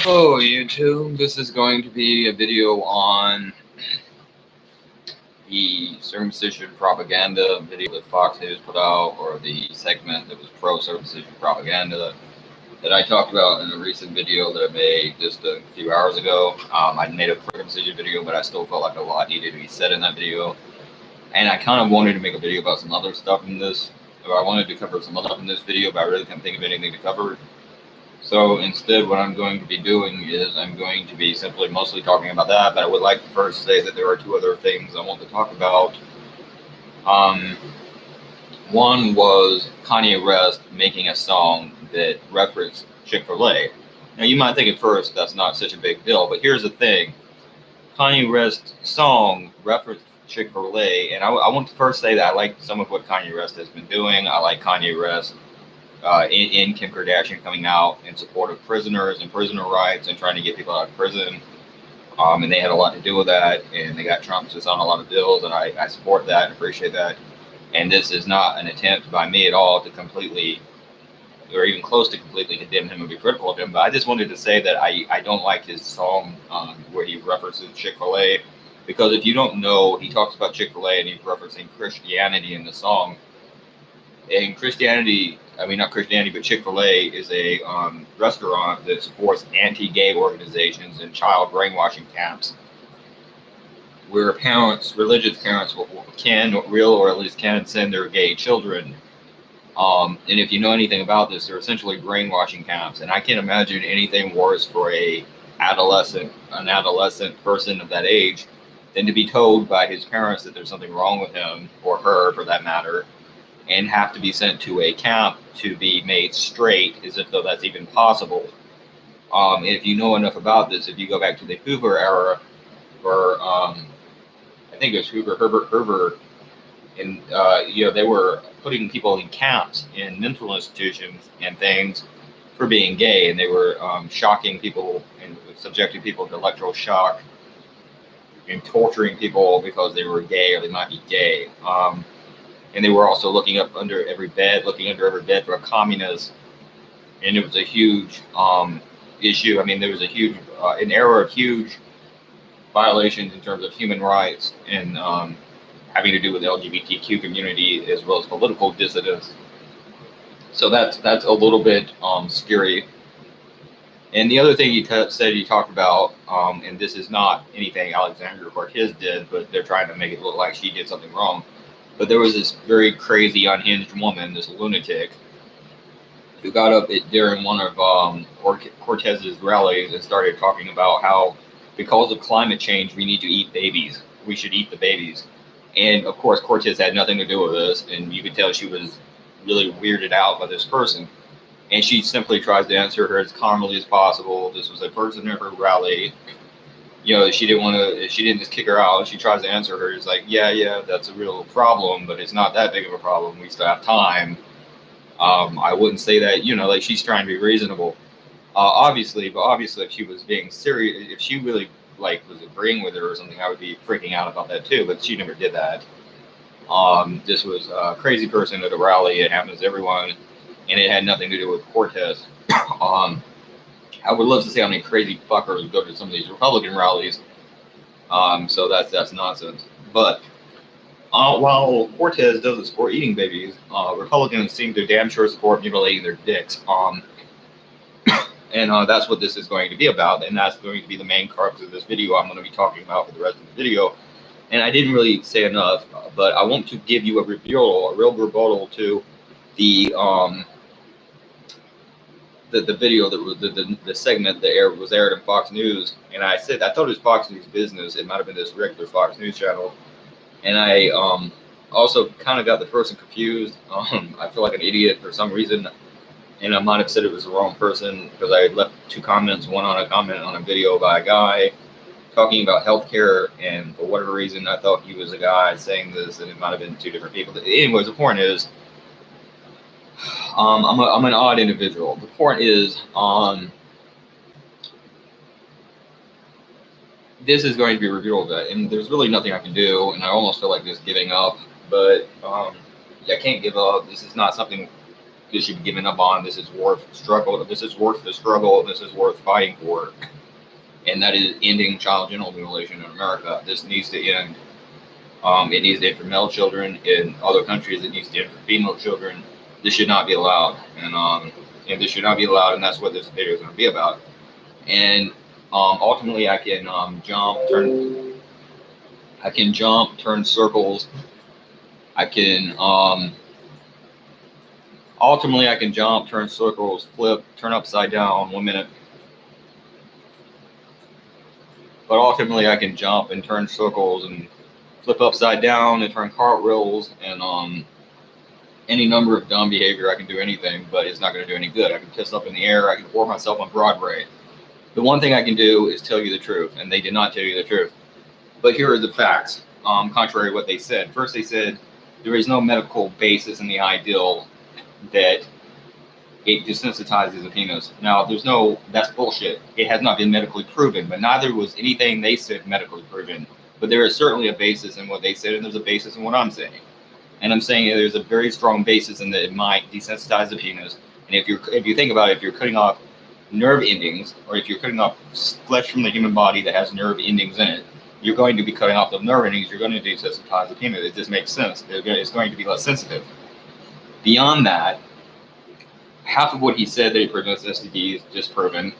Oh, YouTube, this is going to be a video on the circumcision propaganda video that Fox News put out, or the segment that was pro-circumcision propaganda that I talked about in a recent video that I made just a few hours ago. I made a circumcision video, but I still felt like a lot needed to be said in that video. And I kind of wanted to make a video about some other stuff in this, or I wanted to cover some other stuff in this video, but I really couldn't think of anything to cover. So instead, what I'm going to be doing is I'm going to be simply mostly talking about that, but I would like to first say that there are two other things I want to talk about. One was Kanye West making a song that referenced Chick-fil-A. Now, you might think at first that's not such a big deal, but here's the thing. Kanye West's song referenced Chick-fil-A, and I want to first say that I like some of what Kanye West has been doing. I like Kanye West in Kim Kardashian coming out in support of prisoners and prisoner rights and trying to get people out of prison. And they had a lot to do with that, and they got Trump to sign a lot of bills, and I support that and appreciate that. And this is not an attempt by me at all to completely, or even close to completely condemn him and be critical of him, but I just wanted to say that I don't like his song where he references Chick-fil-A, because if you don't know, he talks about Chick-fil-A and he's referencing Christianity in the song. And Christianity, I mean, not Christianity, but Chick-fil-A is a restaurant that supports anti-gay organizations and child brainwashing camps, where parents, religious parents, can, or at least can send their gay children. And if you know anything about this, they're essentially brainwashing camps. And I can't imagine anything worse for an adolescent person of that age than to be told by his parents that there's something wrong with him, or her for that matter, and have to be sent to a camp to be made straight, as if though that's even possible. If you know enough about this, if you go back to the Hoover era, where I think it was Hoover, and they were putting people in camps in mental institutions and things for being gay, and they were shocking people and subjecting people to electrical shock and torturing people because they were gay or they might be gay. And they were also looking under every bed for a communist. And it was a huge issue. I mean, there was a huge, an era of huge violations in terms of human rights and having to do with the LGBTQ community as well as political dissidents. So that's a little bit scary. And the other thing he talked about, and this is not anything Alexandria Cortez did, but they're trying to make it look like she did something wrong. But there was this very crazy, unhinged woman, this lunatic, who got up during one of Cortez's rallies and started talking about how, because of climate change, we need to eat babies. We should eat the babies. And of course, Cortez had nothing to do with this, and you could tell she was really weirded out by this person. And she simply tries to answer her as calmly as possible. This was a person at her rally. She didn't just kick her out. She tries to answer her. It's like, yeah, that's a real problem, but it's not that big of a problem. We still have time. I wouldn't say that, like she's trying to be reasonable. Obviously, if she was being serious, if she really was agreeing with her or something, I would be freaking out about that too, but she never did that. This was a crazy person at a rally. It happens to everyone, and it had nothing to do with Cortez. I would love to see how many crazy fuckers go to some of these Republican rallies. So that's nonsense. But while Cortez doesn't support eating babies, Republicans seem to damn sure support mutilating their dicks. And that's what this is going to be about, and that's going to be the main crux of this video I'm going to be talking about for the rest of the video. And I didn't really say enough, but I want to give you a real rebuttal to the video that was the segment that was aired on Fox News. And I said I thought it was Fox News Business. It might have been this regular Fox News channel. And I also kind of got the person confused. I feel like an idiot for some reason. And I might have said it was the wrong person because I had left two comments, one on a comment on a video by a guy talking about healthcare, and for whatever reason I thought he was a guy saying this, and it might have been two different people. Anyways, the point is, I'm an odd individual. The point is, this is going to be a review of that, and there's really nothing I can do, and I almost feel like just giving up, but I can't give up. This is not something, this should be given up on. This is worth struggle. This is worth the struggle. This is worth fighting for. And that is ending child genital mutilation in America. This needs to end. It needs to end for male children. In other countries, it needs to end for female children. This should not be allowed. And this should not be allowed. And that's what this video is going to be about. And ultimately, I can jump, turn circles. Ultimately, I can jump, turn circles, flip, turn upside down 1 minute. But ultimately, I can jump and turn circles and flip upside down and turn cartwheels and any number of dumb behavior. I can do anything, but it's not going to do any good. I can piss up in the air. I can pour myself on Broadway. The one thing I can do is tell you the truth, and they did not tell you the truth. But here are the facts, contrary to what they said. First, they said there is no medical basis in the ideal that it desensitizes the penis. Now, that's bullshit. It has not been medically proven, but neither was anything they said medically proven. But there is certainly a basis in what they said, and there's a basis in what I'm saying. And I'm saying there's a very strong basis in that it might desensitize the penis. And if you think about it, if you're cutting off nerve endings, or if you're cutting off flesh from the human body that has nerve endings in it, you're going to be cutting off the nerve endings. You're going to desensitize the penis. It just makes sense. It's going to be less sensitive. Beyond that, half of what he said that it prevents STDs is disproven.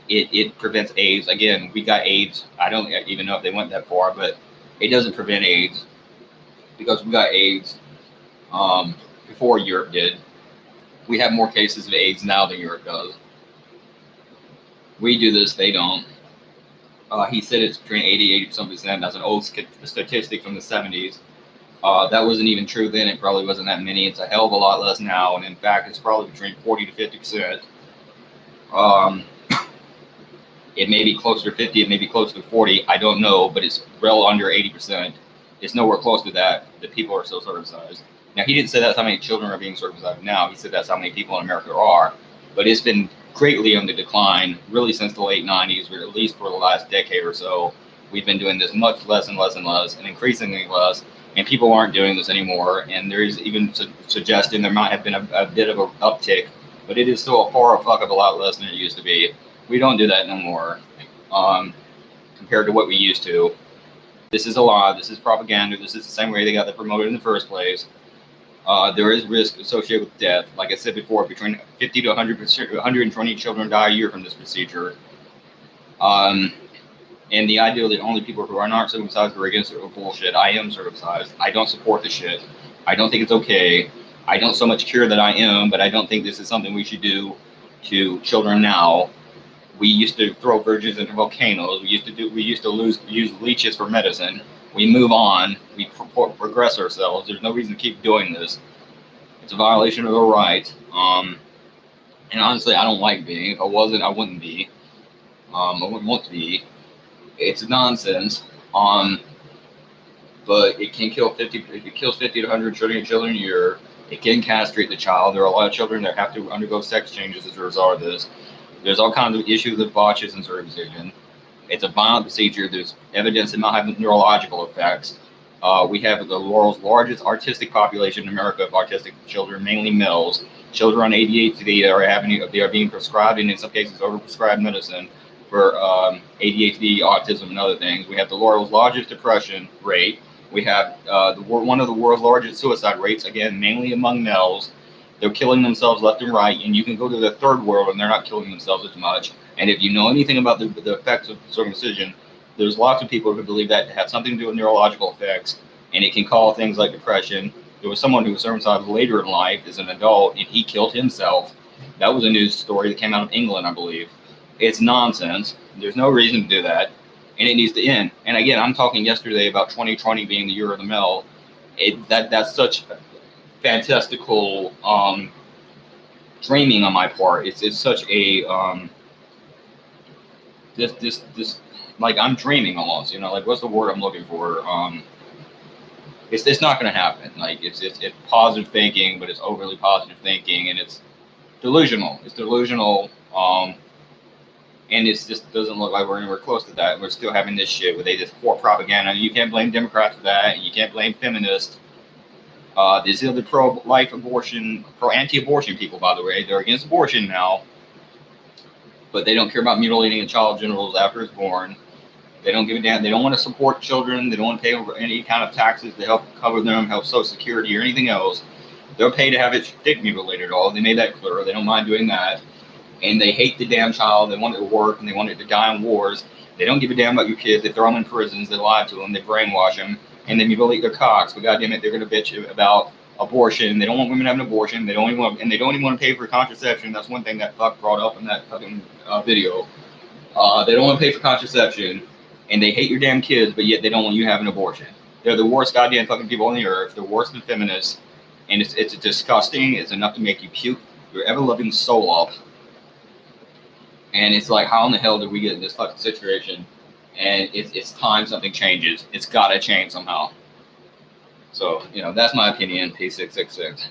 It prevents AIDS. Again, we got AIDS. I don't even know if they went that far, but it doesn't prevent AIDS because we got AIDS before Europe did. We have more cases of AIDS now than Europe does. We do this, they don't. He said it's between 80-80%. That's an old statistic from the 70s. That wasn't even true then. It probably wasn't that many. It's a hell of a lot less now. And in fact, it's probably between 40-50%. It may be closer to 50. It may be closer to 40. I don't know, but it's well under 80%. It's nowhere close to that people are still circumcised. Now, he didn't say that's how many children are being circumcised now. He said that's how many people in America are. But it's been greatly on the decline, really since the late 90s, or at least for the last decade or so. We've been doing this much less and less and less, and increasingly less. And people aren't doing this anymore. And there is even suggestion there might have been a bit of an uptick, but it is still a lot less than it used to be. We don't do that no more compared to what we used to. This is a lie. This is propaganda. This is the same way they got that promoted in the first place. There is risk associated with death. Like I said before, between 50 to 120 children die a year from this procedure. And the idea that only people who are not circumcised are against it are bullshit. I am circumcised. I don't support the shit. I don't think it's okay. I don't so much care that I am, but I don't think this is something we should do to children now. We used to throw virgins into volcanoes. We used to use leeches for medicine. We move on. We progress ourselves. There's no reason to keep doing this. It's a violation of a right. And honestly, I don't like being. If I wasn't, I wouldn't be. I wouldn't want to be. It's nonsense. But it can kill 50. It kills 50 to 100 children a year. It can castrate the child. There are a lot of children that have to undergo sex changes as a result of this. There's all kinds of issues with botches and circumcision. It's a violent procedure. There's evidence it might have neurological effects. We have the world's largest artistic population in America of autistic children, mainly males. Children on ADHD they are being prescribed, and in some cases overprescribed medicine for ADHD, autism, and other things. We have the world's largest depression rate. We have one of the world's largest suicide rates, again, mainly among males. They're killing themselves left and right, and you can go to the third world and they're not killing themselves as much. And if you know anything about the effects of circumcision, there's lots of people who believe that it has something to do with neurological effects, and it can cause things like depression. There was someone who was circumcised later in life as an adult, and he killed himself. That was a news story that came out of England, I believe. It's nonsense. There's no reason to do that, and it needs to end. And again, I'm talking yesterday about 2020 being the year of the male. That's such fantastical dreaming on my part. It's such a this like I'm dreaming almost, like what's the word I'm looking for? It's not going to happen. Like it's positive thinking, but it's overly positive thinking, and it's delusional. It's delusional, and it just doesn't look like we're anywhere close to that. We're still having this shit where they just pour propaganda. You can't blame Democrats for that, and you can't blame feminists. These are the pro-life abortion, pro-anti-abortion people, by the way. They're against abortion now, but they don't care about mutilating a child's genitals after it's born. They don't give a damn. They don't want to support children. They don't want to pay any kind of taxes to help cover them, help Social Security or anything else. They'll pay to have its dick mutilated all. They made that clear. They don't mind doing that. And they hate the damn child. They want it to work, and they want it to die in wars. They don't give a damn about your kids. They throw them in prisons. They lie to them. They brainwash them. And they mutilate their cocks. But goddamn it, they're going to bitch about abortion. They don't want women having an abortion. They don't even want to pay for contraception. That's one thing that fuck brought up in that fucking video. They don't want to pay for contraception. And they hate your damn kids, but yet they don't want you having an abortion. They're the worst goddamn fucking people on the earth. They're worse than feminists. And it's disgusting. It's enough to make you puke your ever-loving soul up. And it's like, how in the hell did we get in this fucking situation? And it's time something changes. It's got to change somehow. So, that's my opinion. P666.